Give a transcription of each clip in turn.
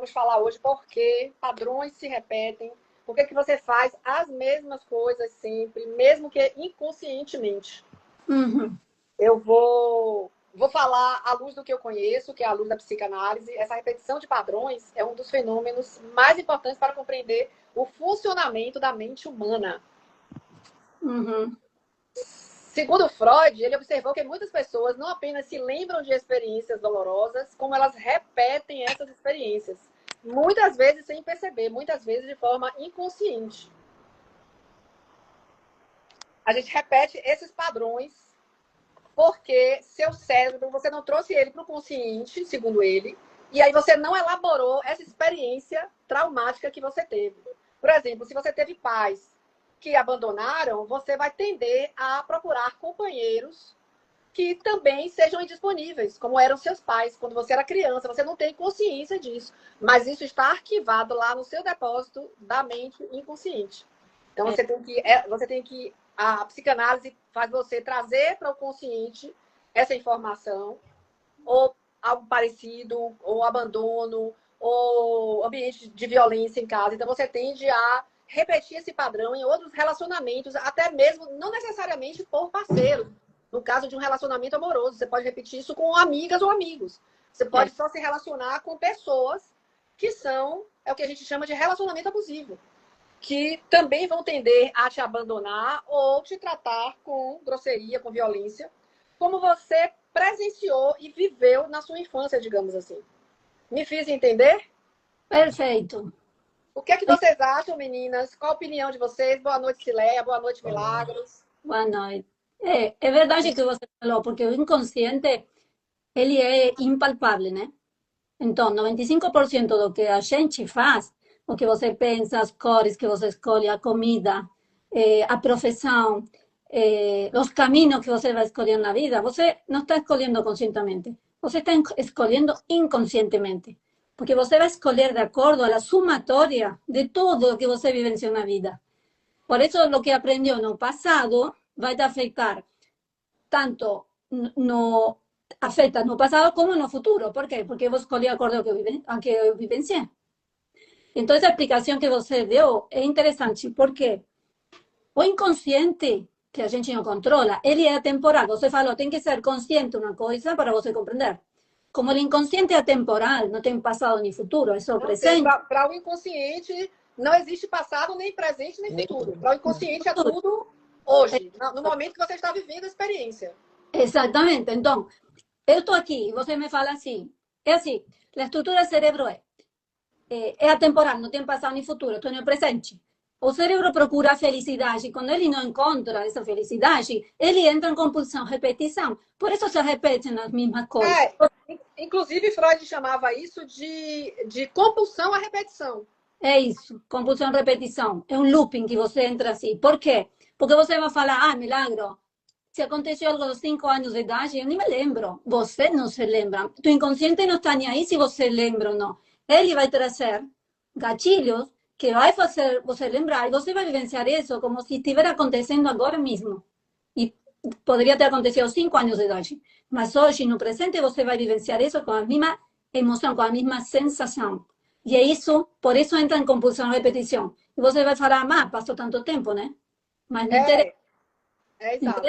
vamos falar hoje por que padrões se repetem, por que você faz as mesmas coisas sempre, mesmo que inconscientemente. Uhum. Eu vou falar à luz do que eu conheço, que é a luz da psicanálise. Essa repetição de padrões é um dos fenômenos mais importantes para compreender o funcionamento da mente humana. Uhum. Segundo Freud, ele observou que muitas pessoas não apenas se lembram de experiências dolorosas, como elas repetem essas experiências. Muitas vezes sem perceber, muitas vezes de forma inconsciente. A gente repete esses padrões porque seu cérebro, você não trouxe ele para o consciente, segundo ele, e aí você não elaborou essa experiência traumática que você teve. Por exemplo, se você teve pais que abandonaram, você vai tender a procurar companheiros que também sejam indisponíveis, como eram seus pais quando você era criança. Você não tem consciência disso, mas isso está arquivado lá no seu depósito da mente inconsciente. Então você tem que a psicanálise faz você trazer para o consciente essa informação, ou algo parecido, ou abandono, ou ambiente de violência em casa. Então você tende a repetir esse padrão em outros relacionamentos, até mesmo não necessariamente por parceiros. No caso de um relacionamento amoroso, você pode repetir isso com amigas ou amigos. Você pode só se relacionar com pessoas que são, é o que a gente chama de relacionamento abusivo, que também vão tender a te abandonar ou te tratar com grosseria, com violência, como você presenciou e viveu na sua infância, digamos assim. Me fiz entender? Perfeito. O que é que vocês acham, meninas? Qual a opinião de vocês? Boa noite, Cileia. Boa noite, Milagros. Boa noite. É verdade que você falou, porque o inconsciente, ele é impalpável, né? Então, 95% do que a gente faz, o que você pensa, as cores que você escolhe, a comida, a profissão, os caminhos que você vai escolher na vida, você não está escolhendo conscientemente. Você está escolhendo inconscientemente. Porque você vai escolher de acordo à somatória de tudo o que você vivenciou na vida. Por eso lo que aprendió en el pasado va a afectar tanto no afecta no pasado como no futuro. ¿Por qué? Porque vos escolheu acorde a que eu vivenciei. Então, essa explicação que você deu é interessante, porque o inconsciente, que a gente não controla, ele é atemporal. Você falou, tem que ser consciente uma coisa para você compreender. Como o inconsciente é atemporal, não tem passado nem futuro, é só Não tem. presente. Para o inconsciente, não existe passado, nem presente, nem futuro. Para o inconsciente é tudo hoje, no momento que você está vivendo a experiência. Exatamente. Então, eu estou aqui e você me fala assim. É assim, a estrutura do cérebro é atemporal, não tem passado nem futuro, estou no presente. O cérebro procura a felicidade e quando ele não encontra essa felicidade, ele entra em compulsão, repetição. Por isso se repetem as mesmas coisas. Inclusive, Freud chamava isso de compulsão à repetição. É isso, compulsão, repetição. É um looping que você entra assim. Por quê? Porque você vai falar, ah, milagro, se aconteceu algo aos 5 anos de idade, eu nem me lembro. Você não se lembra. Tu inconsciente não está nem aí se você lembra ou não. Ele vai trazer gatilhos que vai fazer você lembrar e você vai vivenciar isso como se estivesse acontecendo agora mesmo. E poderia ter acontecido aos 5 anos de idade. Mas hoje, no presente, você vai vivenciar isso com a mesma emoção, com a mesma sensação. E é isso, por isso entra em compulsão repetição. E você vai falar, mas passou tanto tempo, né? Mas não interessa. Exato.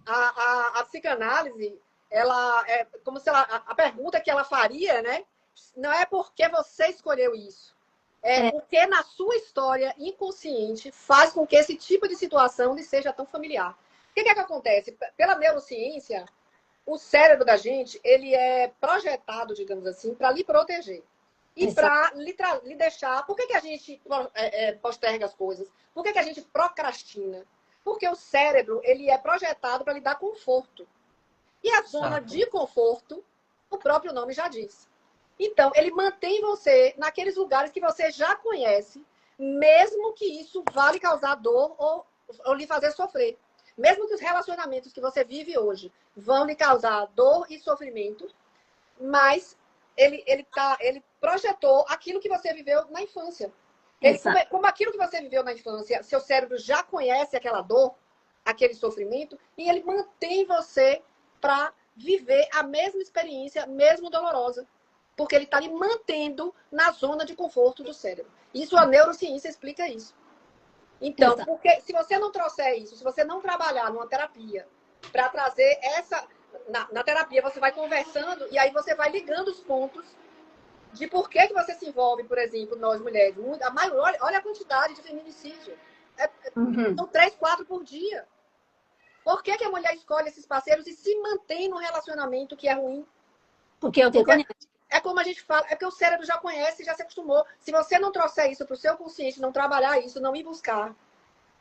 A psicanálise, ela é como se a pergunta que ela faria, né? Não é porque você escolheu isso. É o que na sua história inconsciente faz com que esse tipo de situação lhe seja tão familiar. O que é que acontece? Pela neurociência, o cérebro da gente, ele é projetado, digamos assim, para lhe proteger. E para lhe deixar... Por que a gente posterga as coisas? Por que a gente procrastina? Porque o cérebro, ele é projetado para lhe dar conforto. E a zona de conforto, o próprio nome já diz. Então, ele mantém você naqueles lugares que você já conhece, mesmo que isso vá lhe causar dor ou lhe fazer sofrer. Mesmo que os relacionamentos que você vive hoje vão lhe causar dor e sofrimento, mas ele projetou aquilo que você viveu na infância. Como aquilo que você viveu na infância, seu cérebro já conhece aquela dor, aquele sofrimento, e ele mantém você para viver a mesma experiência, mesmo dolorosa. porque ele está lhe mantendo na zona de conforto do cérebro. Isso a neurociência explica isso. Então, porque se você não trouxer isso, se você não trabalhar numa terapia para trazer essa... Na terapia você vai conversando e aí você vai ligando os pontos de por que você se envolve, por exemplo, nós mulheres. Olha a quantidade de feminicídio. São 3, 4 por dia. Por que a mulher escolhe esses parceiros e se mantém num relacionamento que é ruim? Porque eu te conheço. É como a gente fala, é porque o cérebro já conhece, já se acostumou. Se você não trouxer isso para o seu consciente, não trabalhar isso, não ir buscar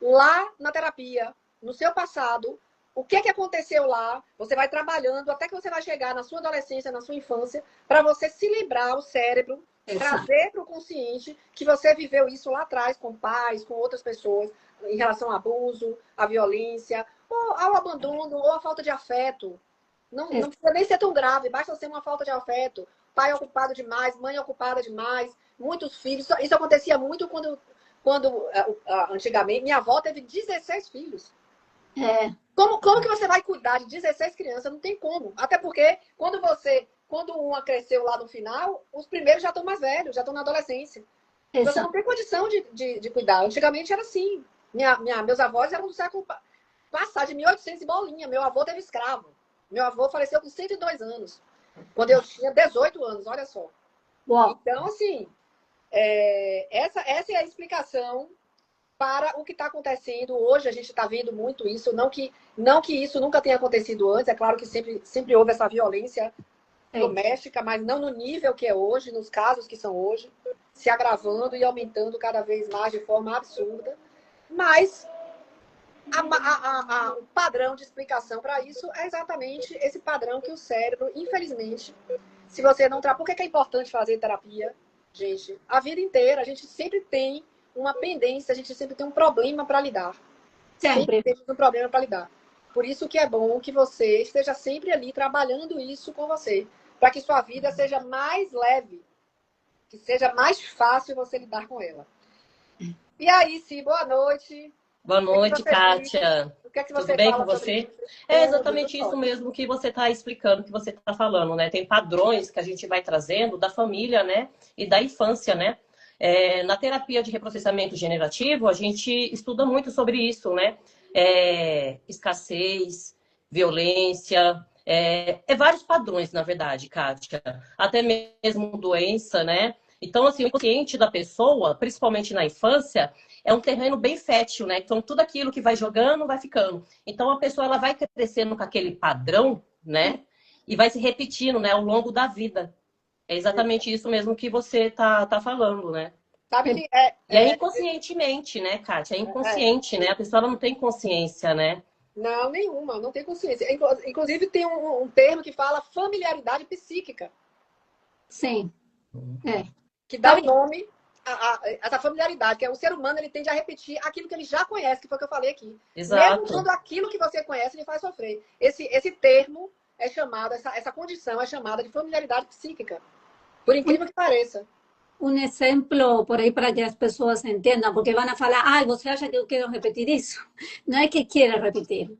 lá na terapia, no seu passado, o que aconteceu lá, você vai trabalhando até que você vai chegar na sua adolescência, na sua infância, para você se lembrar, o cérebro, trazer para o consciente que você viveu isso lá atrás com pais, com outras pessoas, em relação ao abuso, à violência, ou ao abandono, ou à falta de afeto. Não precisa nem ser tão grave, basta ser uma falta de afeto. Pai ocupado demais, mãe ocupada demais, muitos filhos. Isso acontecia muito quando antigamente, minha avó teve 16 filhos. Como que você vai cuidar de 16 crianças? Não tem como. Até porque quando uma cresceu lá no final, os primeiros já estão mais velhos, já estão na adolescência. Você não tem condição de cuidar. Antigamente era assim. Meus avós eram do século passado, de 1800 e bolinha. Meu avô teve escravo. Meu avô faleceu com 102 anos. Quando eu tinha 18 anos, olha só. Uau. Então, assim, essa é a explicação para o que está acontecendo hoje. A gente está vendo muito isso. Não que isso nunca tenha acontecido antes. É claro que sempre houve essa violência doméstica, mas não no nível que é hoje, nos casos que são hoje, se agravando e aumentando cada vez mais de forma absurda. Mas o padrão de explicação para isso é exatamente esse padrão que o cérebro, infelizmente, se você não trabalha... Por que é importante fazer terapia, gente? A vida inteira a gente sempre tem uma pendência, a gente sempre tem um problema para lidar. Sempre tem um problema para lidar. Por isso que é bom que você esteja sempre ali trabalhando isso com você, para que sua vida seja mais leve, que seja mais fácil você lidar com ela. E aí, sim, boa noite. Boa noite, Kátia. Tudo bem com você? É exatamente isso mesmo que você está explicando, que você está falando, né? Tem padrões que a gente vai trazendo da família, né? E da infância, né? Na terapia de reprocessamento generativo, a gente estuda muito sobre isso, né? Escassez, violência, vários padrões, na verdade, Kátia. Até mesmo doença, né? Então, assim, o inconsciente da pessoa, principalmente na infância, é um terreno bem fértil, né? Então, tudo aquilo que vai jogando, vai ficando. Então, a pessoa ela vai crescendo com aquele padrão, né? E vai se repetindo, né? Ao longo da vida. É exatamente isso mesmo que você tá falando, né? Sabe que E é inconscientemente, né, Kátia? É inconsciente, né? A pessoa ela não tem consciência, né? Não, nenhuma. Não tem consciência. Inclusive, tem um termo que fala familiaridade psíquica. Sim. Que dá o nome... essa familiaridade, que é o ser humano, ele tende a repetir aquilo que ele já conhece, que foi o que eu falei aqui. Exato. Mesmo quando aquilo que você conhece lhe faz sofrer. Esse termo é chamado, essa condição é chamada de familiaridade psíquica. Por incrível que pareça. Un ejemplo por ahí para que las personas entiendan, porque van a falar, ay, você acha que eu quero repetir isso? No es que quiere repetir.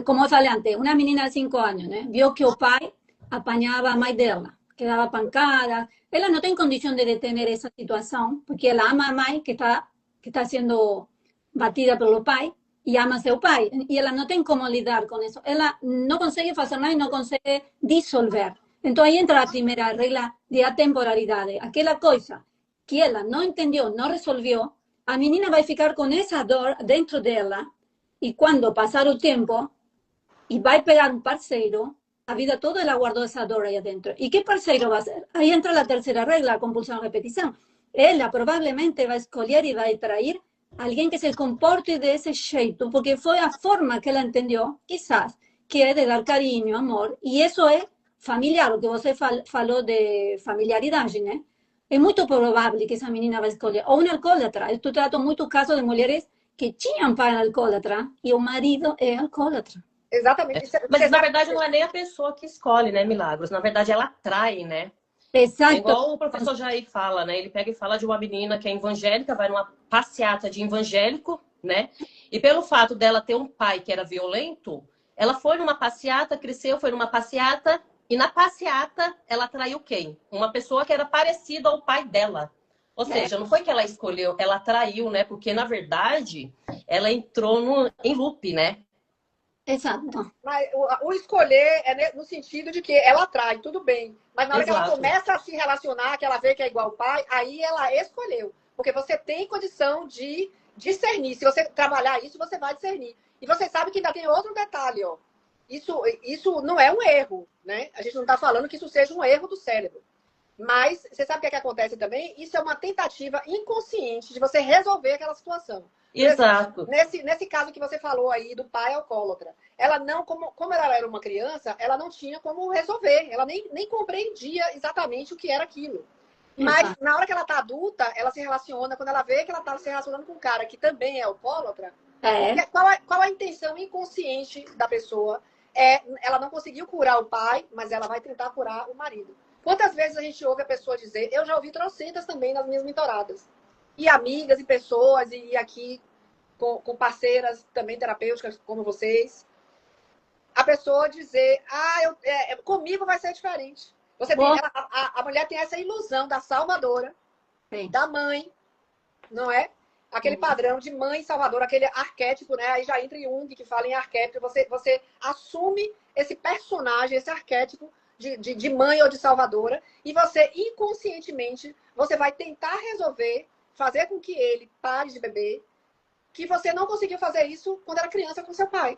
Como eu falei antes, uma menina de 5 años, né? Viu que o pai apanhava a mãe dela, que dava pancada. Ela não tem condição de detener essa situação, porque ela ama a mãe que está sendo batida pelo pai e ama seu pai. E ela não tem como lidar com isso. Ela não consegue fazer nada e não consegue dissolver. Então aí entra a primeira regra de atemporalidade. Aquela coisa que ela não entendeu, não resolveu, a menina vai ficar com essa dor dentro dela e quando passar o tempo e vai pegar um parceiro, a vida toda ela guardou essa dor aí dentro. E que parceiro vai ser? Aí entra a terceira regra, a compulsão repetição. Ela provavelmente vai escolher e vai trair alguém que se comporte desse jeito, porque foi a forma que ela entendeu, quizás, que é de dar carinho, amor, e isso é familiar, o que você falou de familiaridade, né? É muito provável que essa menina vai escolher ou um alcoólatra. Eu trato muito casos de mulheres que tinham pai alcoólatra e o marido é alcoólatra. Exatamente. Mas, na verdade, não é nem a pessoa que escolhe, né, Milagros? Na verdade, ela atrai, né? Exato. É igual o professor Jair fala, né? Ele pega e fala de uma menina que é evangélica, vai numa passeata de evangélico, né? E pelo fato dela ter um pai que era violento, ela foi numa passeata, cresceu, foi numa passeata E na passeata, ela traiu quem? Uma pessoa que era parecida ao pai dela. Ou seja, não foi que ela escolheu, ela traiu, né? Porque, na verdade, ela entrou em loop, né? Exato. Mas o escolher é no sentido de que ela atrai, tudo bem. Mas na hora que ela Exato. começa a se relacionar, que ela vê que é igual ao pai, aí ela escolheu. Porque você tem condição de discernir. Se você trabalhar isso, você vai discernir. E você sabe que ainda tem outro detalhe, ó. Isso não é um erro, né? A gente não está falando que isso seja um erro do cérebro. Mas você sabe o que é que acontece também? Isso é uma tentativa inconsciente de você resolver aquela situação. Exato. Nesse caso que você falou aí do pai alcoólatra, ela não, como ela era uma criança, ela não tinha como resolver, ela nem compreendia exatamente o que era aquilo. Mas na hora que ela tá adulta, ela se relaciona, quando ela vê que ela tá se relacionando com um cara que também é alcoólatra, qual a intenção inconsciente da pessoa? Ela não conseguiu curar o pai, mas ela vai tentar curar o marido. Quantas vezes a gente ouve a pessoa dizer, eu já ouvi trocentas também nas minhas mentoradas. E amigas e pessoas, e aqui com parceiras também terapêuticas como vocês. A pessoa dizer, comigo vai ser diferente. A mulher tem essa ilusão da salvadora, da mãe, não é? Aquele padrão de mãe salvadora, aquele arquétipo, né? Aí já entra Jung, que fala em arquétipo. Você assume esse personagem, esse arquétipo de mãe ou de salvadora, e você, inconscientemente, você vai tentar resolver, fazer com que ele pare de beber, que você não conseguiu fazer isso quando era criança com seu pai.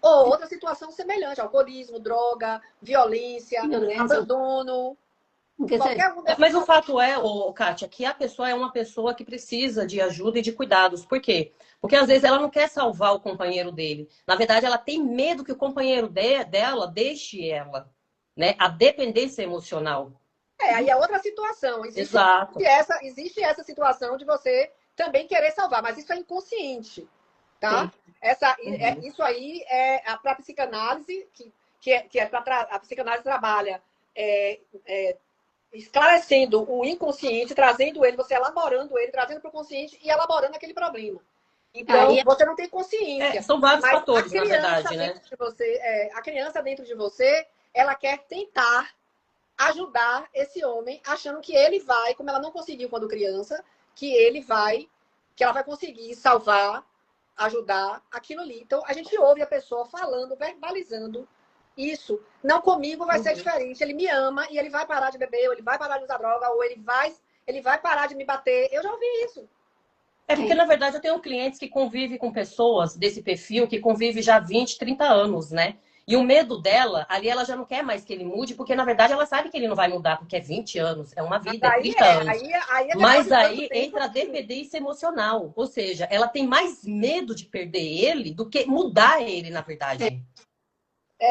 Ou outra situação semelhante, alcoolismo, droga, violência. Abandono. Mas o fato é, Kátia, que a pessoa é uma pessoa que precisa de ajuda e de cuidados. Por quê? Porque às vezes ela não quer salvar o companheiro dele. Na verdade, ela tem medo que o companheiro dela deixe ela. Né? A dependência emocional. Aí é outra situação. Exato. Existe essa situação de você também querer salvar, mas isso é inconsciente. Tá? Isso aí é para a psicanálise, a psicanálise trabalha esclarecendo o inconsciente, trazendo ele, você elaborando ele, trazendo para o consciente e elaborando aquele problema. Então, você não tem consciência. São vários fatores, na verdade, né? A criança dentro de você, ela quer tentar ajudar esse homem, achando que ele vai, como ela não conseguiu quando criança, que ela vai conseguir salvar, ajudar aquilo ali. Então, a gente ouve a pessoa falando, verbalizando isso. Não, comigo vai ser diferente. Ele me ama e ele vai parar de beber, ou ele vai parar de usar droga, ou ele vai parar de me bater. Eu já ouvi isso. Porque, na verdade, eu tenho clientes que convivem com pessoas desse perfil, que convivem já há 20, 30 anos, né? E o medo dela, ali ela já não quer mais que ele mude, porque, na verdade, ela sabe que ele não vai mudar, porque é 20 anos, é uma vida, é 30 anos. Mas aí entra a dependência emocional. Ou seja, ela tem mais medo de perder ele do que mudar ele, na verdade.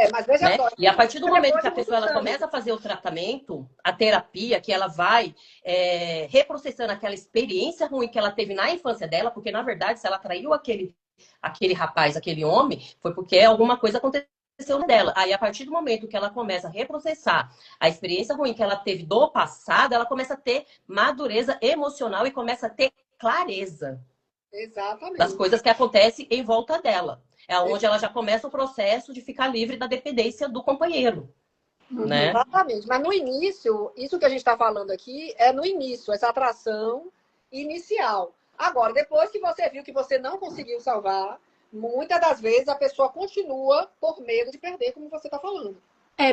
Mas veja só. E a partir do momento que a pessoa ela começa a fazer o tratamento, a terapia, que ela vai reprocessando aquela experiência ruim que ela teve na infância dela, porque, na verdade, se ela traiu aquele rapaz, aquele homem, foi porque alguma coisa aconteceu dela. Aí, a partir do momento que ela começa a reprocessar a experiência ruim que ela teve do passado, ela começa a ter madureza emocional e começa a ter clareza. Exatamente. Das coisas que acontecem em volta dela. É onde ela já começa o processo de ficar livre da dependência do companheiro. Né? Exatamente. Mas no início, isso que a gente está falando aqui é no início, essa atração inicial. Agora, depois que você viu que você não conseguiu salvar, muitas das vezes a pessoa continua por medo de perder, como você está falando.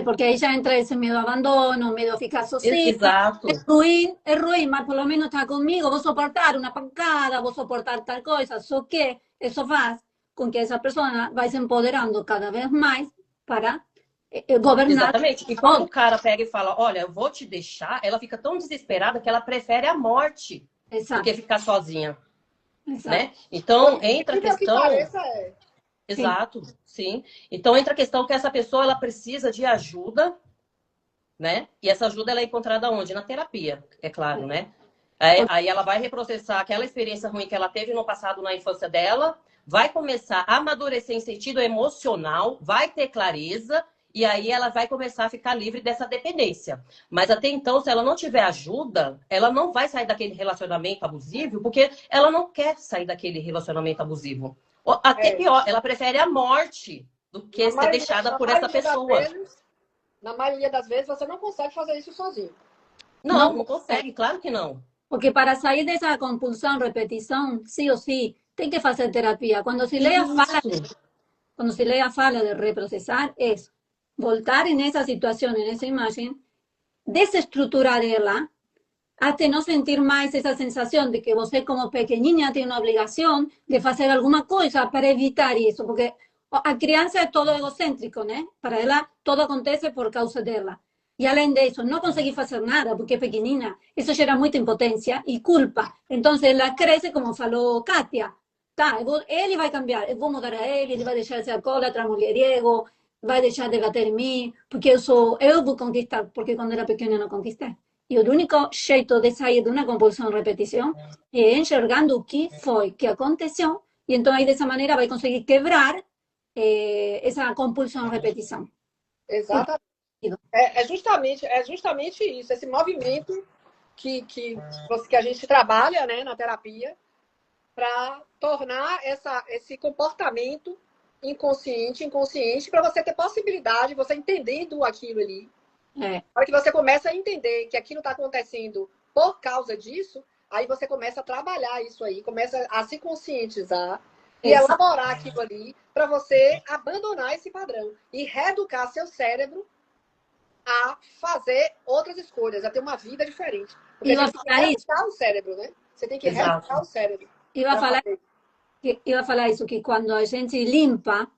Porque aí já entra esse medo ao abandono, medo a ficar sozinha. Exato. É ruim, mas pelo menos está comigo, vou suportar uma pancada, vou suportar tal coisa. Só que isso faz com que essa pessoa vai se empoderando cada vez mais para governar. Exatamente. E quando o cara pega e fala, olha, eu vou te deixar, ela fica tão desesperada que ela prefere a morte do que ficar sozinha. Né? Então, entra a questão... Exato, sim. Então, entra a questão que essa pessoa ela precisa de ajuda, né? E essa ajuda ela é encontrada onde? Na terapia, é claro, né? Aí ela vai reprocessar aquela experiência ruim que ela teve no passado, na infância dela, vai começar a amadurecer em sentido emocional, vai ter clareza, e aí ela vai começar a ficar livre dessa dependência. Mas até então, se ela não tiver ajuda, ela não vai sair daquele relacionamento abusivo, porque ela não quer sair daquele relacionamento abusivo. Até pior, ela prefere a morte do que ser deixada por essa pessoa. Na maioria das vezes, você não consegue fazer isso sozinho. Não, não consegue, claro que não. Porque para sair dessa compulsão, repetição, sim ou sim, tem que fazer terapia. Isso. Quando se lê a fala de reprocessar, é voltar nessa situação, nessa imagem, desestruturar ela, até não sentir mais essa sensação de que você, como pequenininha, tem uma obrigação de fazer alguma coisa para evitar isso, porque a criança é todo egocêntrico, né? Para ela, tudo acontece por causa dela. E além disso, não conseguir fazer nada porque é pequenina, isso gera muita impotência e culpa. Então, ela cresce, como falou Kátia, tá, ele vai cambiar, eu vou mudar a ele vai deixar de ser alcoólatra, mulherio, vai deixar de bater em mim, porque eu vou conquistar, porque quando era pequena eu não conquistei. E o único jeito de sair de uma compulsão repetição é enxergando o que foi que aconteceu, e então aí dessa maneira vai conseguir quebrar essa compulsão repetição. Exatamente. É justamente isso, esse movimento que a gente trabalha, né, na terapia, para tornar esse comportamento inconsciente, para você ter possibilidade, você entendendo aquilo ali. Na hora que você começa a entender que aquilo está acontecendo por causa disso, aí você começa a trabalhar isso aí, começa a se conscientizar e elaborar aquilo ali para você abandonar esse padrão e reeducar seu cérebro a fazer outras escolhas, a ter uma vida diferente. Porque a gente tem que reeducar o cérebro, né? Você tem que reeducar o cérebro. Iba a falar isso, que quando a gente limpa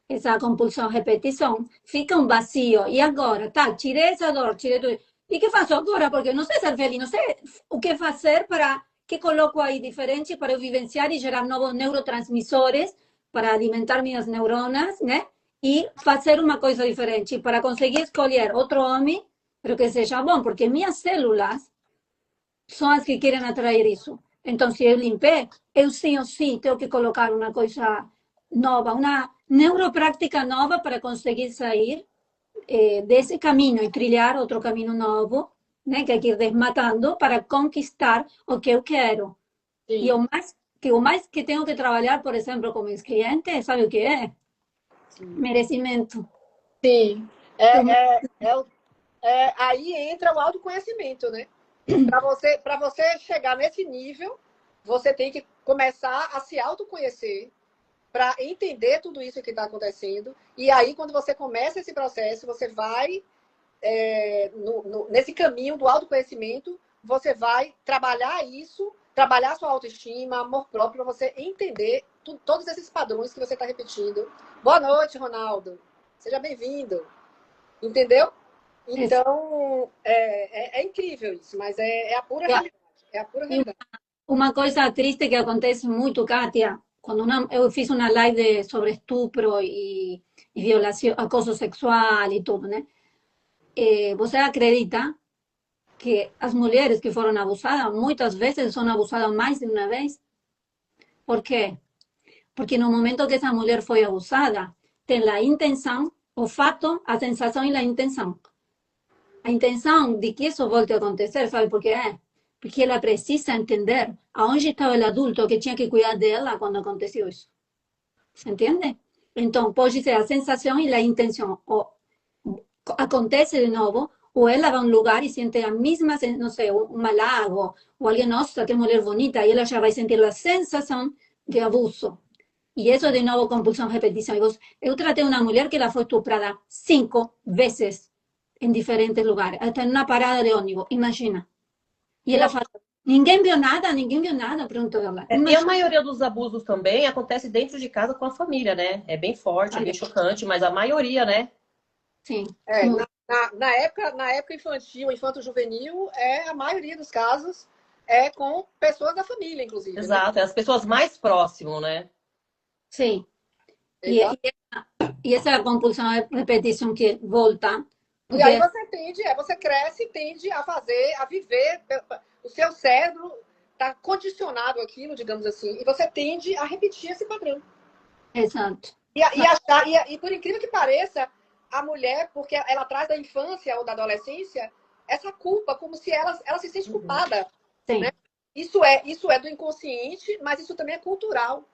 essa compulsão, repetição, fica um vazio. E agora, tá, tirei essa dor, tirei tudo. E que faço agora? Porque não sei ser feliz, não sei o que fazer para que coloco aí diferente para eu vivenciar e gerar novos neurotransmissores para alimentar minhas neuronas, né? E fazer uma coisa diferente para conseguir escolher outro homem, pero que seja bom, porque minhas células são as que querem atrair isso. Então, se eu limpei, eu sim ou sim tenho que colocar uma coisa nova, uma neuroprática nova para conseguir sair desse caminho e trilhar outro caminho novo, né, que hay que ir desmatando para conquistar o que eu quero. Sim. E o mais que tenho que trabalhar, por exemplo, com meus clientes, sabe o que é? Sim. Merecimento. Sim. Aí entra o autoconhecimento, né? Para você chegar nesse nível, você tem que começar a se autoconhecer para entender tudo isso que está acontecendo. E aí, quando você começa esse processo, você vai nesse caminho do autoconhecimento, você vai trabalhar isso, trabalhar sua autoestima, amor próprio, para você entender todos esses padrões que você está repetindo. Boa noite, Ronaldo. Seja bem-vindo. Entendeu? Então, é incrível isso, mas é a pura realidade. É a pura realidade. Uma coisa triste que acontece muito, Kátia, quando eu fiz uma live sobre estupro e violação, acoso sexual e tudo, né? Você acredita que as mulheres que foram abusadas, muitas vezes são abusadas mais de uma vez? Por quê? Porque no momento que essa mulher foi abusada, tem a intenção, o fato, a sensação e a intenção. A intenção de que isso volte a acontecer, sabe por quê? Porque ela precisa entender aonde estava o adulto que tinha que cuidar dela quando aconteceu isso. Você entende? Então, pode ser a sensação e a intenção. Ou acontece de novo, ou ela vai a um lugar e sente a mesma, não sei, um halago, ou alguém, nossa, que mulher bonita, e ela já vai sentir a sensação de abuso. E isso, de novo, compulsão, repetição. Eu tratei uma mulher que ela foi estuprada 5 vezes em diferentes lugares, até numa parada de ônibus, imagina. E ela fala, ninguém viu nada, perguntou ela. E a maioria dos abusos também acontece dentro de casa com a família, né? É bem forte, é bem chocante, mas a maioria, né? Sim. Na época infantil, infanto-juvenil, a maioria dos casos é com pessoas da família, inclusive. Exato, né? As pessoas mais próximas, né? Sim. E essa compulsão, repetição que volta. E aí você cresce e tende a viver, o seu cérebro está condicionado àquilo, digamos assim, e você tende a repetir esse padrão. Exato. E por incrível que pareça, a mulher, porque ela traz da infância ou da adolescência, essa culpa, como se ela se sente culpada. Sim. Né? Isso é do inconsciente, mas isso também é cultural.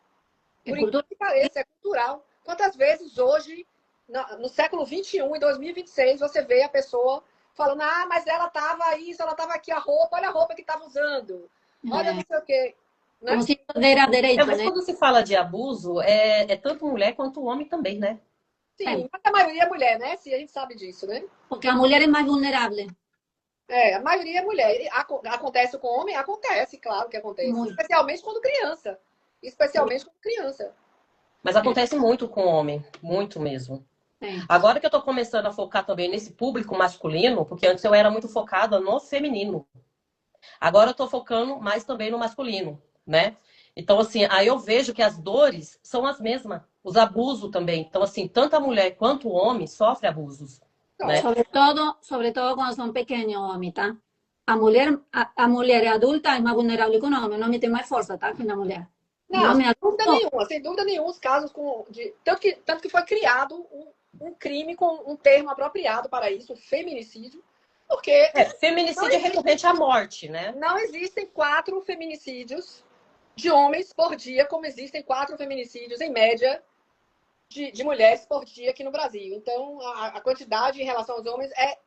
Por incrível que pareça, é cultural. Quantas vezes hoje no século XXI, em 2026, você vê a pessoa falando, mas ela estava isso, ela estava aqui, olha a roupa que estava usando, olha não sei o quê. Né? Como se dera direito, mas né? quando se fala de abuso, é tanto mulher quanto homem também, né? Sim, mas a maioria é mulher, né? Se a gente sabe disso, né? Porque a mulher é mais vulnerável. A maioria é mulher. Acontece com homem? Acontece, claro que acontece. Muito. Especialmente quando criança. Especialmente quando criança. Mas acontece muito com homem, muito mesmo. Agora que eu tô começando a focar também nesse público masculino, porque antes eu era muito focada no feminino. Agora eu tô focando mais também no masculino, né? Então, assim, aí eu vejo que as dores são as mesmas. Os abusos também. Então, assim, tanto a mulher quanto o homem sofrem abusos. Né? Sobre todo quando são pequenos, homem, tá? A mulher adulta é mais vulnerável que o homem. O homem tem mais força, tá? Que a mulher. Não, sem dúvida nenhuma. Os casos tanto que foi criado um crime com um termo apropriado para isso, feminicídio, porque feminicídio é recorrente à morte, né? Não existem 4 feminicídios de homens por dia, como existem 4 feminicídios em média de mulheres por dia aqui no Brasil. Então, a quantidade em relação aos homens é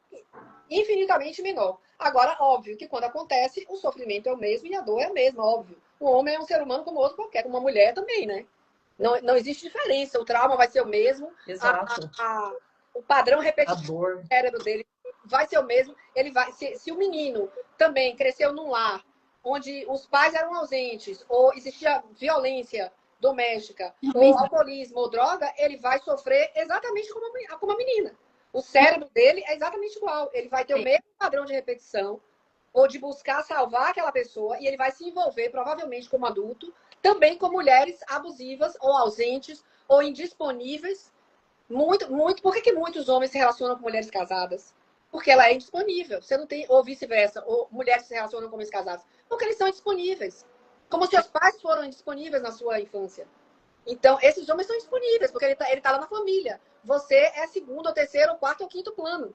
infinitamente menor. Agora, óbvio que quando acontece, o sofrimento é o mesmo e a dor é a mesma, óbvio. O homem é um ser humano como outro qualquer, como uma mulher também, né? Não existe diferença. O trauma vai ser o mesmo. Exato. O padrão repetitivo do cérebro dele vai ser o mesmo. Ele vai, se o menino também cresceu num lar onde os pais eram ausentes, ou existia violência doméstica, ou alcoolismo, ou droga, ele vai sofrer exatamente como a menina. O cérebro dele é exatamente igual. Ele vai ter o mesmo padrão de repetição, ou de buscar salvar aquela pessoa, e ele vai se envolver, provavelmente como adulto, também com mulheres abusivas, ou ausentes, ou indisponíveis. Por que muitos homens se relacionam com mulheres casadas? Porque ela é indisponível. Você não tem, ou vice-versa, ou mulheres se relacionam com homens casados. Porque eles são indisponíveis. Como seus pais foram indisponíveis na sua infância. Então, esses homens são disponíveis, porque ele tá lá na família. Você é segundo, ou terceiro, ou quarto, ou quinto plano.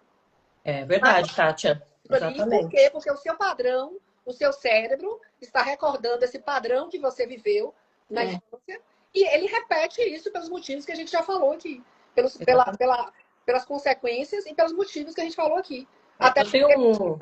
É verdade, Kátia. Exatamente. Por quê? Porque o seu padrão, o seu cérebro, está recordando esse padrão que você viveu na infância, e ele repete isso pelos motivos que a gente já falou aqui. Pelas consequências e pelos motivos que a gente falou aqui. Até porque,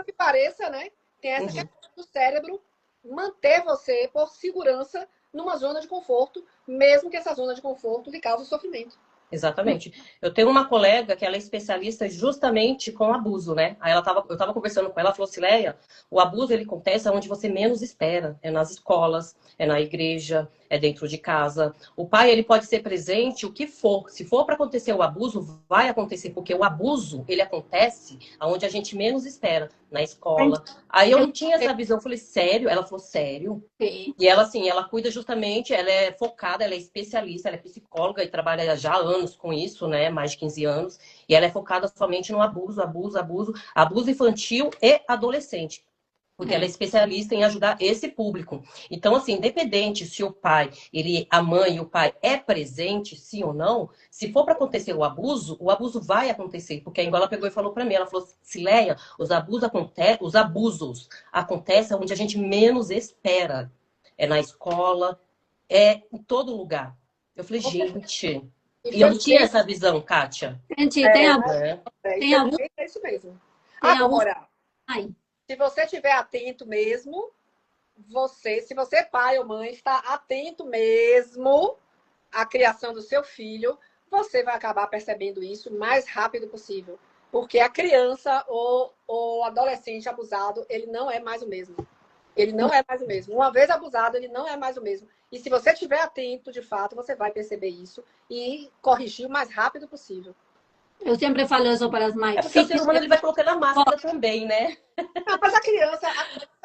que pareça, né? Tem essa questão do cérebro manter você, por segurança, numa zona de conforto, mesmo que essa zona de conforto lhe cause sofrimento. Exatamente. Eu tenho uma colega que ela é especialista justamente com abuso, né? Aí eu tava conversando com ela, ela falou assim, Leia, o abuso ele acontece onde você menos espera. É nas escolas, é na igreja, é dentro de casa. O pai, ele pode ser presente, o que for. Se for para acontecer o abuso, vai acontecer, porque o abuso, ele acontece onde a gente menos espera, na escola. Aí eu não tinha essa visão, eu falei, sério? Ela falou, sério? Sim. E ela, assim, ela cuida justamente, ela é focada, ela é especialista, ela é psicóloga e trabalha já há anos com isso, né? Mais de 15 anos. E ela é focada somente no abuso infantil e adolescente. Porque ela é especialista em ajudar esse público. Então, assim, independente se o pai, a mãe e o pai é presente, sim ou não, se for para acontecer o abuso vai acontecer. Porque a Angola pegou e falou para mim, ela falou, Cileia, os abusos acontecem onde a gente menos espera. É na escola, é em todo lugar. Eu falei, gente... E eu não tinha essa visão, Kátia. Gente, tem abuso. Tem abuso. É isso mesmo. Tem Agora, abuso. se você estiver atento mesmo, se você, pai ou mãe, está atento mesmo à criação do seu filho, você vai acabar percebendo isso o mais rápido possível. Porque a criança ou o adolescente abusado, ele não é mais o mesmo. Ele não é mais o mesmo. Uma vez abusado, ele não é mais o mesmo. E se você estiver atento, de fato, você vai perceber isso e corrigir o mais rápido possível. Eu sempre falo isso para as mães. É porque o ser humano ele vai colocando a máscara também, né? Não, mas a criança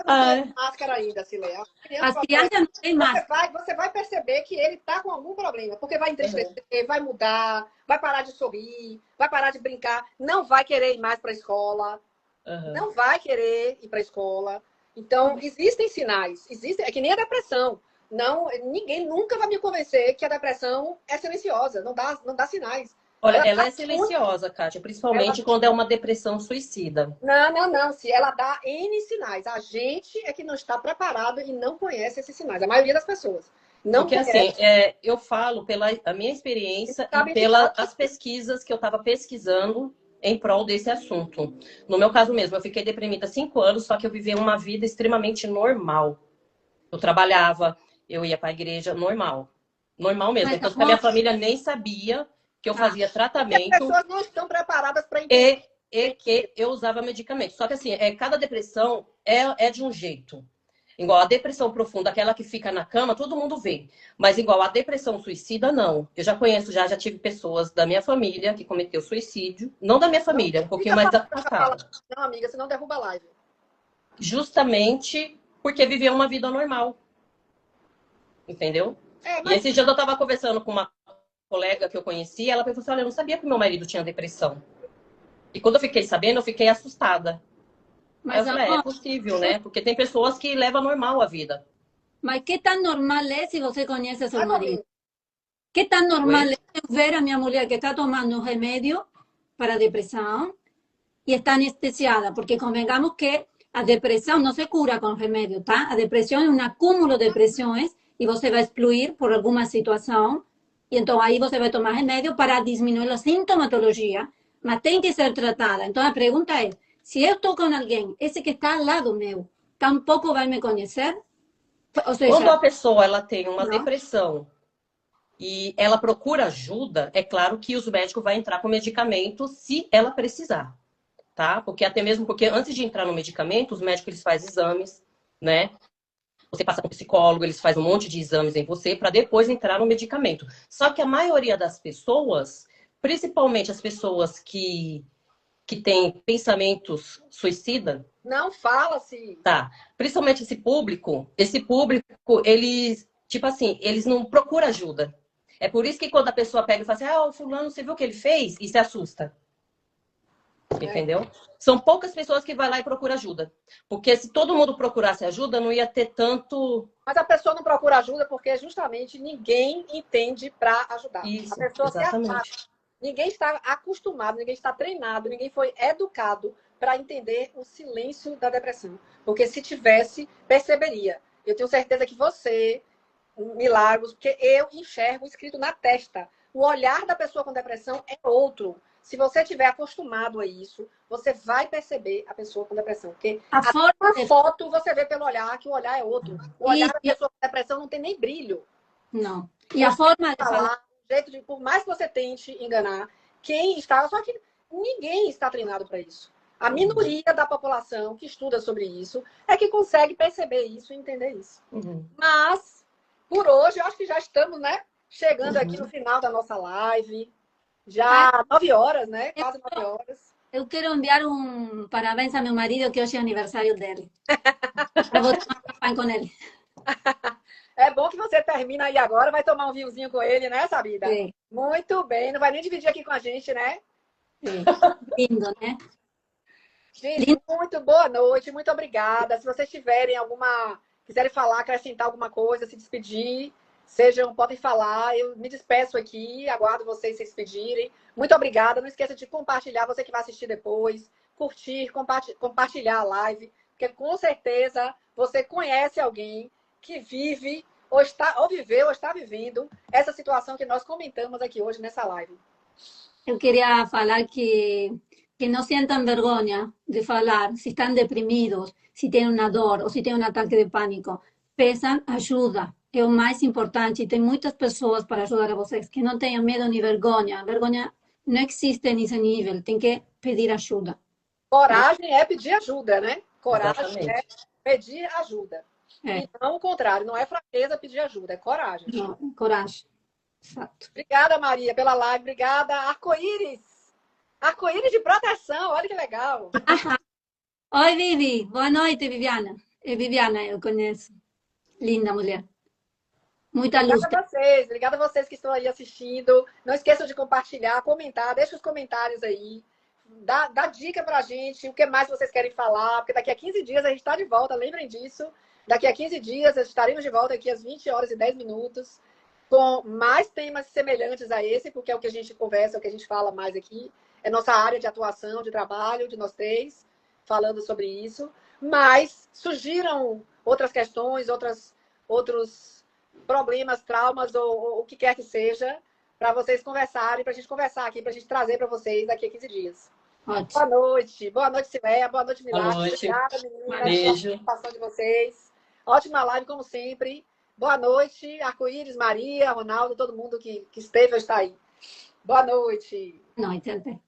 não tem máscara ainda, Cileia. As crianças não têm máscara. Você vai perceber que ele está com algum problema, porque vai entristecer, vai mudar, vai parar de sorrir, vai parar de brincar, não vai querer ir mais para a escola, não vai querer ir para a escola. Então, existem sinais. É que nem a depressão. Ninguém nunca vai me convencer que a depressão é silenciosa, não dá sinais. Olha, ela dá é silenciosa, Kátia, ela... principalmente quando é uma depressão suicida. Não. Se ela dá N sinais. A gente é que não está preparado e não conhece esses sinais. A maioria das pessoas não Porque, assim, conhece eu falo pela a minha e experiência e sabe indicar. pelas pesquisas que eu estava pesquisando em prol desse assunto. No meu caso mesmo, eu fiquei deprimida 5 anos, só que eu vivia uma vida extremamente normal. Eu trabalhava, eu ia para a igreja normal. Normal mesmo. Mas Tanto que a minha amor, família nem sabia que eu Tá. fazia Porque as tratamento pessoas não estão preparadas para entender. e que eu usava medicamento. Só que assim, cada depressão é de um jeito. Igual a depressão profunda, aquela que fica na cama, todo mundo vê. Mas igual a depressão suicida, não. Eu já conheço, já tive pessoas da minha família que cometeu suicídio. Não da minha Não família, um pouquinho fica mais falando essa palavra, afastada. não, amiga, senão derruba a live. Justamente porque viveu uma vida normal. Entendeu? E Mas esses dias eu tava conversando com uma colega que eu conheci, ela pensou assim, olha, eu não sabia que meu marido tinha depressão. E quando eu fiquei sabendo, eu fiquei assustada. Aí eu mas falei, é amor, possível, né? Porque tem pessoas que levam normal a vida. mas que tan normal é se você conhece seu mais ou marido? menos. Que tan normal Oi? é ver a minha mulher que está tomando um remédio para depressão e está anestesiada? Porque convengamos que a depressão não se cura com remédio, tá? A depressão é um acúmulo de pressões e você vai excluir por alguma situação e então aí você vai tomar remédio para diminuir a sintomatologia, mas tem que ser tratada. Então a pergunta é, se eu estou com alguém, esse que está ao lado meu, tampouco vai me conhecer? Ou Quando seja, a pessoa ela tem uma não? depressão e ela procura ajuda, é claro que os médicos vão entrar com medicamento se ela precisar, tá? Porque até mesmo porque antes de entrar no medicamento, os médicos eles fazem exames, né? Você passa com o psicólogo, eles fazem um monte de exames em você para depois entrar no medicamento. Só que a maioria das pessoas, principalmente as pessoas que têm pensamentos suicida, Não fala-se. tá? Principalmente esse público, eles, tipo assim, eles não procuram ajuda. É por isso que quando a pessoa pega e fala assim, ah, o fulano, você viu o que ele fez? E se assusta. É. Entendeu? São poucas pessoas que vai lá e procura ajuda. Porque se todo mundo procurasse ajuda, não ia ter tanto Mas a pessoa não procura ajuda porque justamente ninguém entende para ajudar. A isso, pessoa se afasta. exatamente. Ninguém está acostumado, ninguém está treinado, ninguém foi educado para entender o silêncio da depressão. Porque se tivesse, perceberia. Eu tenho certeza que você, Milagros, porque eu enxergo escrito na testa. O olhar da pessoa com depressão é outro. Se você estiver acostumado a isso, você vai perceber a pessoa com depressão. Porque A até forma uma de... foto você vê pelo olhar que o olhar é outro. O olhar E, da pessoa com depressão não tem nem brilho. não. E O a jeito forma de de falar... falar, o jeito de. Por mais que você tente enganar, quem está. Só que ninguém está treinado para isso. A minoria da população que estuda sobre isso é que consegue perceber isso e entender isso. Uhum. Mas, por hoje, eu acho que já estamos, né? Chegando aqui no Uhum. final da nossa live. Ah, Já 9 horas, né? eu, Quase 9 horas. eu quero enviar um parabéns a meu marido, que hoje é aniversário dele. Eu vou tomar champanhe com ele. É bom que você termina aí agora, vai tomar um vinhozinho com ele, né, Sabida? Sim, Muito bem, não vai nem dividir aqui com a gente, né? sim. Lindo, né? Gente, Lindo. muito boa noite, muito obrigada. Se vocês tiverem quiserem falar, acrescentar alguma coisa, se despedir, podem falar. Eu me despeço aqui, aguardo vocês se despedirem. Muito obrigada. Não esqueça de compartilhar, você que vai assistir depois, curtir, compartilhar a live, porque com certeza você conhece alguém que vive ou viveu ou está vivendo essa situação que nós comentamos aqui hoje nessa live. Eu queria falar que não sintam vergonha de falar se estão deprimidos, se têm uma dor ou se têm um ataque de pânico. Peçam ajuda. É o mais importante. Tem muitas pessoas para ajudar a vocês. Que não tenham medo nem vergonha. Vergonha não existe nesse nível. Tem que pedir ajuda. Coragem é pedir ajuda, né? Coragem é Exatamente. pedir ajuda. É, E não o contrário, não é fraqueza pedir ajuda, é coragem. não, coragem. Exato. Obrigada, Maria, pela live. Obrigada. Arco-íris. Arco-íris de proteção, olha que legal. Oi, Vivi. Boa noite, Viviana. É Viviana, eu conheço. Linda mulher. Muita luz. Obrigada a vocês que estão aí assistindo. Não esqueçam de compartilhar, comentar, deixa os comentários aí. Dá dica pra gente, o que mais vocês querem falar, porque daqui a 15 dias a gente está de volta, lembrem disso. Daqui a 15 dias estaremos de volta aqui às 20 horas e 10 minutos. com mais temas semelhantes a esse, porque é o que a gente conversa, é o que a gente fala mais aqui. É nossa área de atuação, de trabalho, de nós três, falando sobre isso. Mas surgiram outras questões, outros problemas, traumas, ou o que quer que seja, para vocês conversarem, para a gente conversar aqui, para a gente trazer para vocês daqui a 15 dias. Ótimo. Boa noite. Boa noite, Sileia. Boa noite, Boa Milagre. noite. Obrigada, meninas, Beijo. pela participação de vocês. Ótima live, como sempre. Boa noite, Arco-Íris, Maria, Ronaldo, todo mundo que esteve ou está aí. Boa noite. Noite, até.